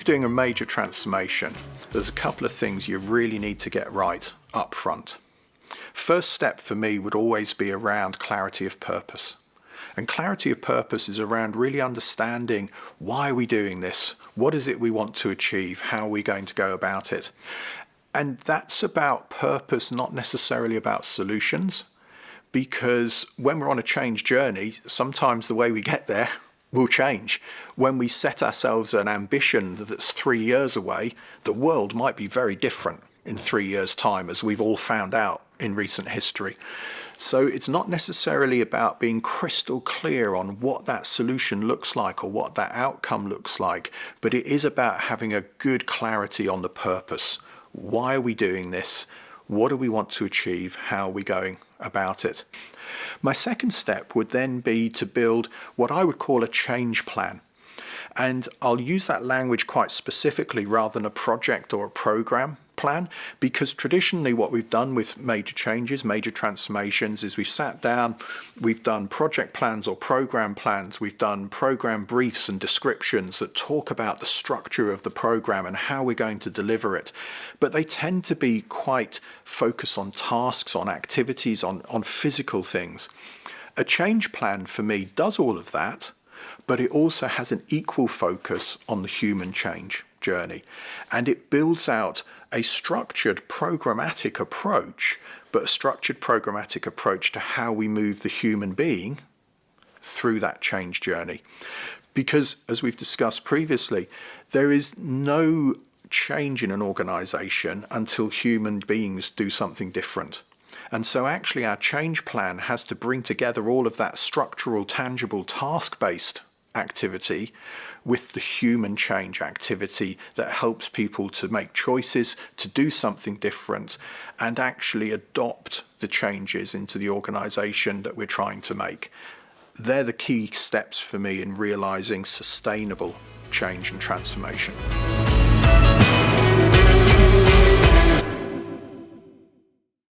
doing a major transformation, there's a couple of things you really need to get right up front. First step for me would always be around clarity of purpose. And clarity of purpose is around really understanding why are we doing this? What is it we want to achieve? How are we going to go about it? And that's about purpose, not necessarily about solutions, because when we're on a change journey, sometimes the way we get there will change. When we set ourselves an ambition that's 3 years away, the world might be very different in 3 years' time, as we've all found out in recent history. So it's not necessarily about being crystal clear on what that solution looks like or what that outcome looks like, but it is about having a good clarity on the purpose. Why are we doing this? What do we want to achieve? How are we going about it? My second step would then be to build what I would call a change plan. And I'll use that language quite specifically rather than a project or a program plan, because traditionally what we've done with major changes, major transformations, is we've sat down, we've done project plans or program plans, we've done program briefs and descriptions that talk about the structure of the program and how we're going to deliver it. But they tend to be quite focused on tasks, on activities, on physical things. A change plan for me does all of that, but it also has an equal focus on the human change journey. And it builds out a structured programmatic approach, but a structured programmatic approach to how we move the human being through that change journey. Because, as we've discussed previously, there is no change in an organization until human beings do something different. And so actually our change plan has to bring together all of that structural, tangible, task-based activity with the human change activity that helps people to make choices, to do something different, and actually adopt the changes into the organization that we're trying to make. They're the key steps for me in realizing sustainable change and transformation.